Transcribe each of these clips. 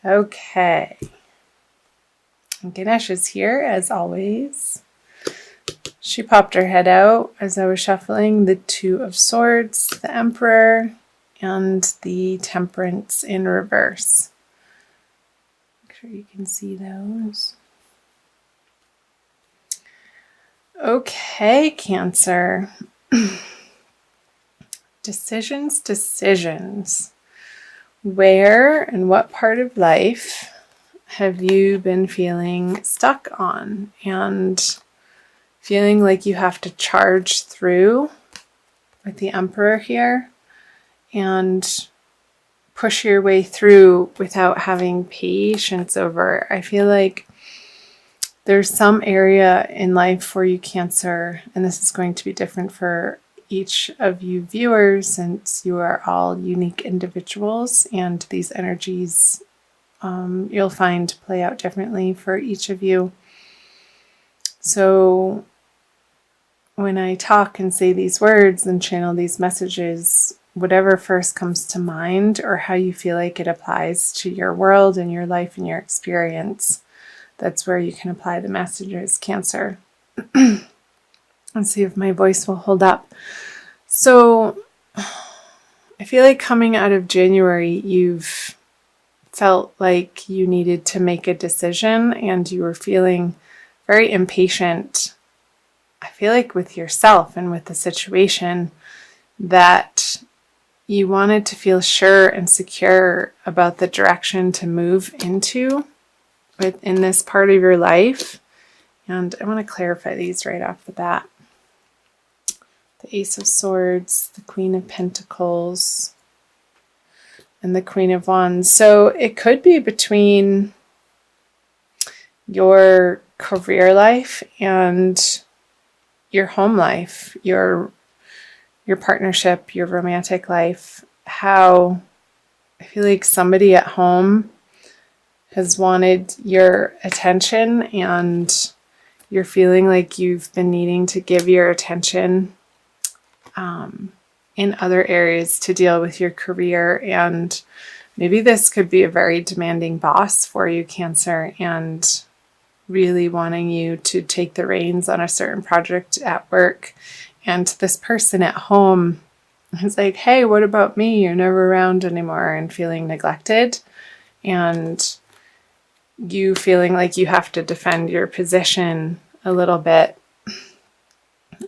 Okay. Ganesh is here as always. She popped her head out as I was shuffling the Two of Swords, the Emperor, and the Temperance in reverse. Make sure you can see those. Okay, Cancer. Decisions. Where and what part of life have you been feeling stuck on and feeling like you have to charge through with the Emperor here and push your way through without having patience over? I feel like there's some area in life for you, Cancer, and this is going to be different for each of you viewers since you are all unique individuals, and these energies you'll find play out differently for each of you. So when I talk and say these words and channel these messages, whatever first comes to mind or how you feel like it applies to your world and your life and your experience, that's where you can apply the messages, Cancer. Let's see if my voice will hold up. So I feel like coming out of January, you've felt like you needed to make a decision and you were feeling very impatient. I feel like with yourself and with the situation that you wanted to feel sure and secure about the direction to move into within this part of your life. And I want to clarify these right off the bat. The Ace of Swords, the Queen of Pentacles, and the Queen of Wands. So it could be between your career life and your home life, your partnership, your romantic life. How I feel like somebody at home has wanted your attention and you're feeling like you've been needing to give your attention in other areas to deal with your career. And maybe this could be a very demanding boss for you, Cancer, and really wanting you to take the reins on a certain project at work. And this person at home is like, hey, what about me? You're never around anymore, and feeling neglected. And you feeling like you have to defend your position a little bit.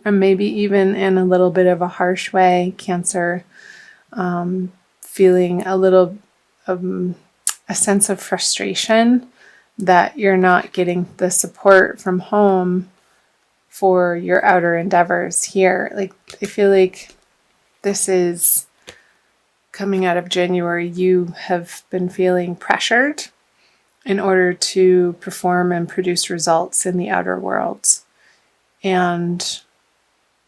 Or maybe even in a little bit of a harsh way, Cancer, feeling a little a sense of frustration that you're not getting the support from home for your outer endeavors here. Like, I feel like this is coming out of January, you have been feeling pressured in order to perform and produce results in the outer world and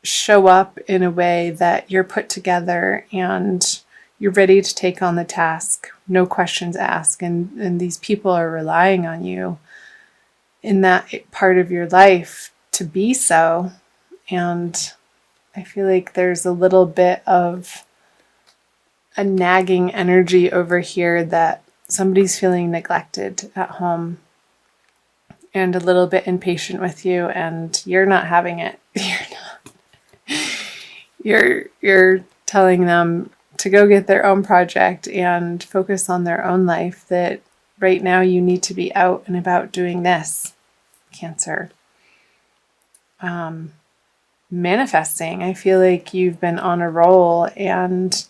show up in a way that you're put together and you're ready to take on the task, no questions asked, and these people are relying on you in that part of your life to be so. And I feel like there's a little bit of a nagging energy over here that somebody's feeling neglected at home and a little bit impatient with you, and you're not having it. You're telling them to go get their own project and focus on their own life, that right now you need to be out and about doing this, Cancer. Manifesting. I feel like you've been on a roll and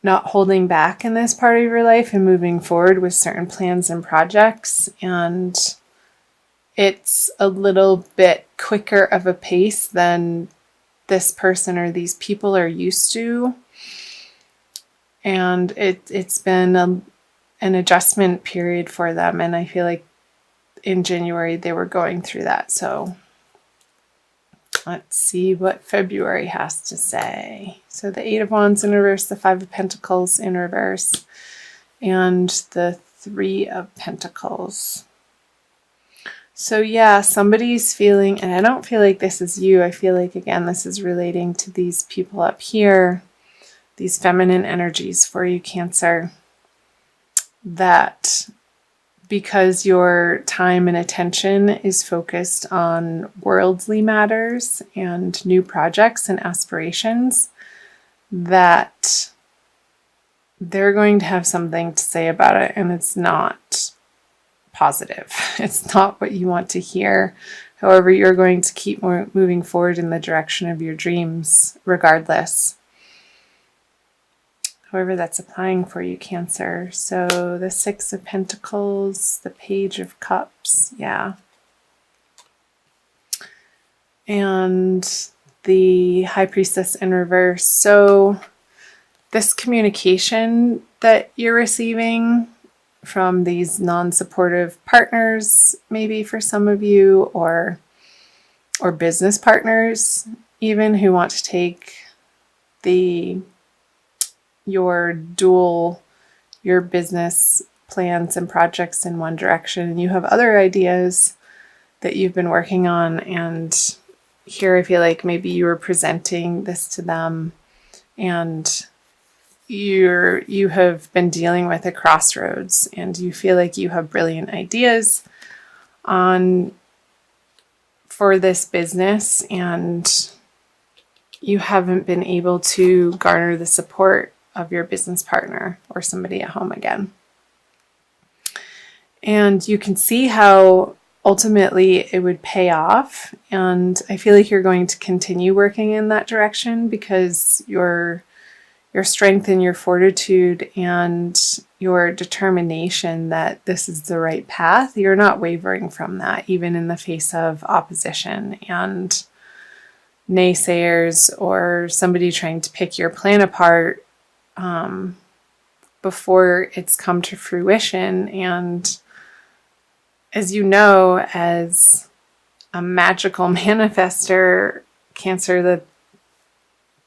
not holding back in this part of your life and moving forward with certain plans and projects. And it's a little bit quicker of a pace than this person or these people are used to. And it's been an adjustment period for them. And I feel like in January they were going through that. So let's see what February has to say. So the Eight of Wands in reverse, the Five of Pentacles in reverse, and the Three of Pentacles. So yeah, somebody's feeling, and I don't feel like this is you. I feel like, again, this is relating to these people up here, these feminine energies for you, Cancer, that because your time and attention is focused on worldly matters and new projects and aspirations, that they're going to have something to say about it, and it's not positive. It's not what you want to hear. However, you're going to keep moving forward in the direction of your dreams regardless. However that's applying for you, Cancer. So the Six of Pentacles, the Page of Cups, yeah. And the High Priestess in reverse. So this communication that you're receiving from these non-supportive partners, maybe for some of you, or business partners even, who want to take your business plans and projects in one direction, and you have other ideas that you've been working on, and here I feel like maybe you were presenting this to them, and you have been dealing with a crossroads, and you feel like you have brilliant ideas for this business, and you haven't been able to garner the support of your business partner or somebody at home again. And you can see how ultimately it would pay off, and I feel like you're going to continue working in that direction because your strength and your fortitude and your determination that this is the right path, you're not wavering from that, even in the face of opposition and naysayers or somebody trying to pick your plan apart before it's come to fruition. And as you know, as a magical manifester, Cancer,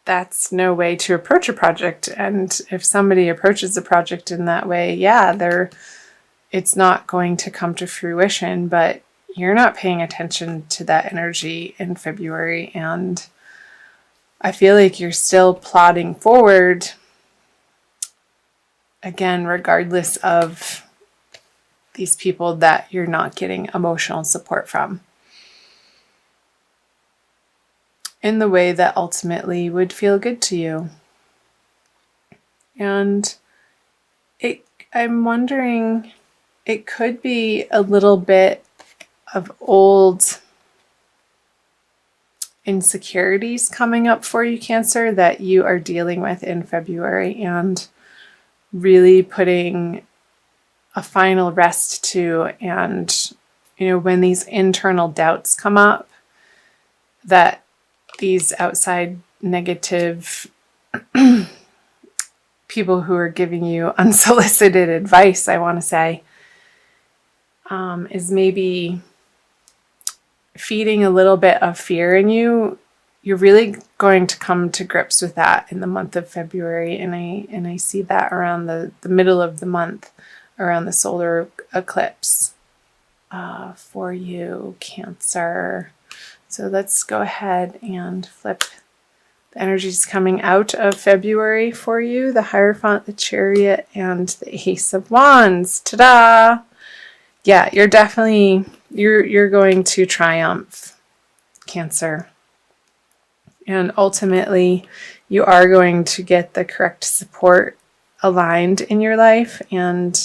that's no way to approach a project. And if somebody approaches a project in that way, yeah, it's not going to come to fruition, but you're not paying attention to that energy in February. And I feel like you're still plodding forward, again, regardless of these people that you're not getting emotional support from, in the way that ultimately would feel good to you. And I'm wondering, it could be a little bit of old insecurities coming up for you, Cancer, that you are dealing with in February, and really putting a final rest to. And, when these internal doubts come up, that these outside negative people who are giving you unsolicited advice, I want to say, is maybe feeding a little bit of fear in you. You're really going to come to grips with that in the month of February, and I see that around the middle of the month, around the solar eclipse for you, Cancer. So let's go ahead and flip the energies coming out of February for you: the Hierophant, the Chariot, and the Ace of Wands. Ta-da! Yeah, you're definitely, you're going to triumph, Cancer. And ultimately, you are going to get the correct support aligned in your life. And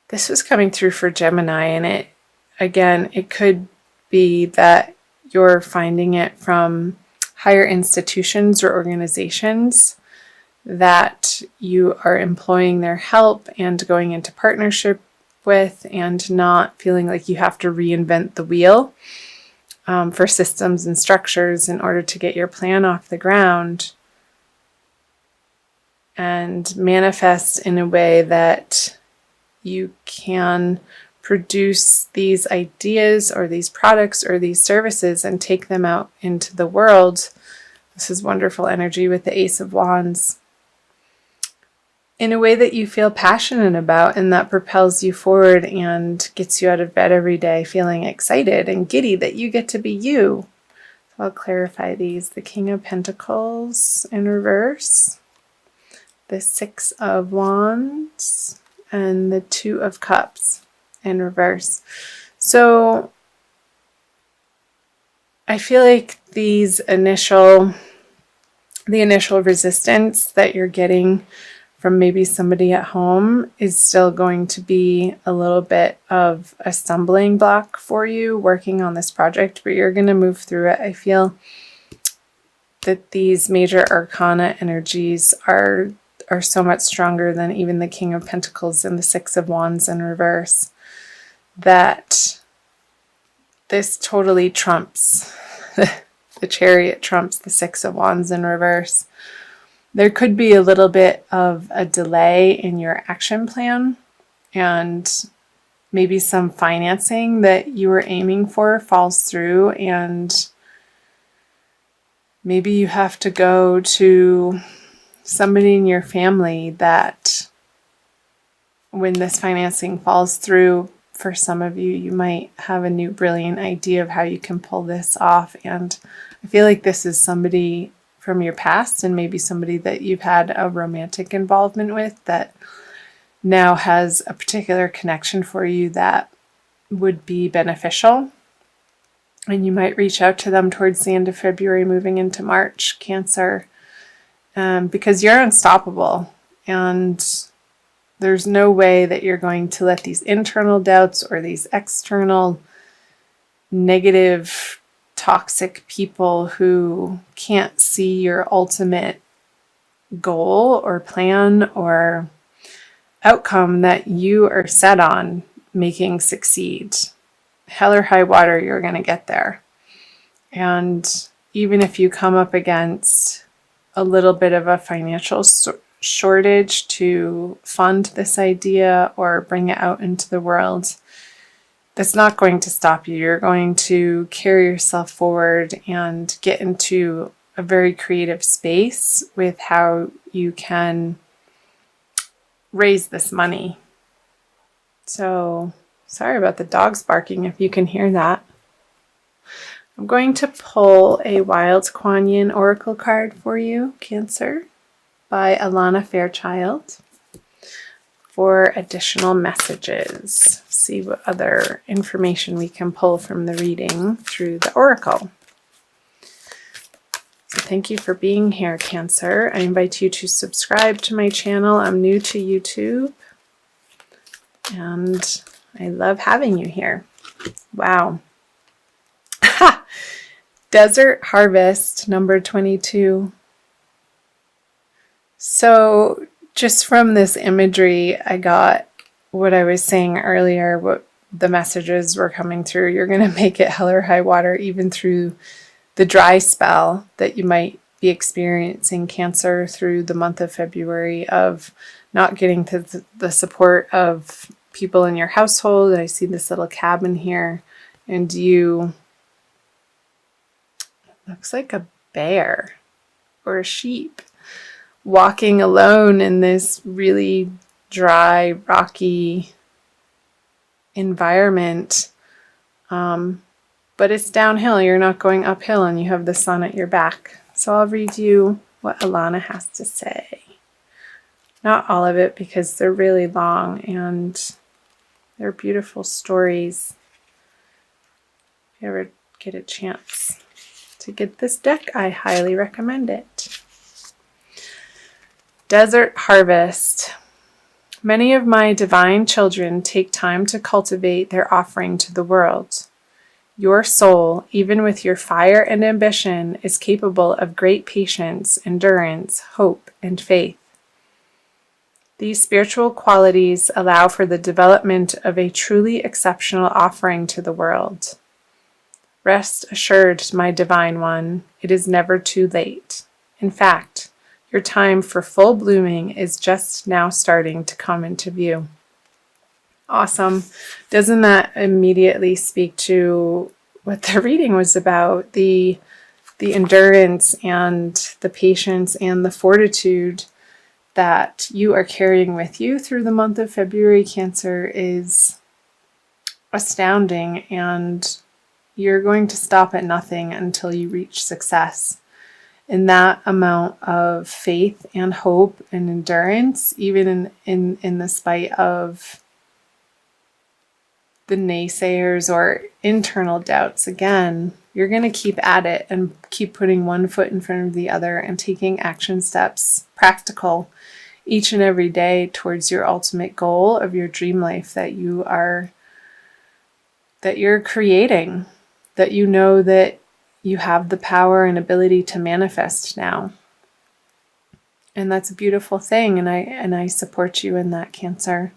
this was coming through for Gemini, and it could be that you're finding it from higher institutions or organizations that you are employing their help and going into partnership with, and not feeling like you have to reinvent the wheel for systems and structures in order to get your plan off the ground, and manifest in a way that you can produce these ideas or these products or these services and take them out into the world. This is wonderful energy with the Ace of Wands, in a way that you feel passionate about, and that propels you forward and gets you out of bed every day feeling excited and giddy that you get to be you. So I'll clarify these: the King of Pentacles in reverse, the Six of Wands and the Two of Cups in reverse. So I feel like the initial resistance that you're getting from maybe somebody at home is still going to be a little bit of a stumbling block for you working on this project, but you're going to move through it. I feel that these major arcana energies are so much stronger than even the King of Pentacles and the Six of Wands in reverse, that this totally trumps the Chariot, trumps the Six of Wands in reverse. There could be a little bit of a delay in your action plan, and maybe some financing that you were aiming for falls through, and maybe you have to go to somebody in your family that, when this financing falls through, for some of you, you might have a new brilliant idea of how you can pull this off. And I feel like this is somebody from your past, and maybe somebody that you've had a romantic involvement with that now has a particular connection for you that would be beneficial. And you might reach out to them towards the end of February, moving into March, Cancer, because you're unstoppable. And there's no way that you're going to let these internal doubts or these external negative, toxic people who can't see your ultimate goal or plan or outcome that you are set on making succeed. Hell or high water, you're going to get there. And even if you come up against a little bit of a financial shortage to fund this idea or bring it out into the world, that's not going to stop you. You're going to carry yourself forward and get into a very creative space with how you can raise this money. So, sorry about the dogs barking if you can hear that. I'm going to pull a Wild Kuan Yin Oracle card for you, Cancer, by Alana Fairchild, for additional messages. See what other information we can pull from the reading through the Oracle. So thank you for being here, Cancer. I invite you to subscribe to my channel. I'm new to YouTube, and I love having you here. Wow. Desert Harvest, number 22. So just from this imagery, I got what I was saying earlier, what the messages were coming through. You're going to make it hell or high water, even through the dry spell that you might be experiencing, Cancer, through the month of February, of not getting to the support of people in your household. I see this little cabin here, and you, looks like a bear or a sheep, walking alone in this really dry, rocky environment. But it's downhill. You're not going uphill, and you have the sun at your back. So I'll read you what Alana has to say. Not all of it, because they're really long and they're beautiful stories. If you ever get a chance to get this deck, I highly recommend it. Desert Harvest. Many of my divine children take time to cultivate their offering to the world. Your soul, even with your fire and ambition, is capable of great patience, endurance, hope, and faith. These spiritual qualities allow for the development of a truly exceptional offering to the world. Rest assured, my divine one, it is never too late. In fact, your time for full blooming is just now starting to come into view. Awesome. Doesn't that immediately speak to what the reading was about? The endurance and the patience and the fortitude that you are carrying with you through the month of February, Cancer, is astounding, and you're going to stop at nothing until you reach success. in that amount of faith and hope and endurance, even in the spite of the naysayers or internal doubts, again, you're going to keep at it and keep putting one foot in front of the other and taking action steps, practical, each and every day towards your ultimate goal of your dream life that you're creating, that you know that you have the power and ability to manifest now. And that's a beautiful thing, and I support you in that, Cancer.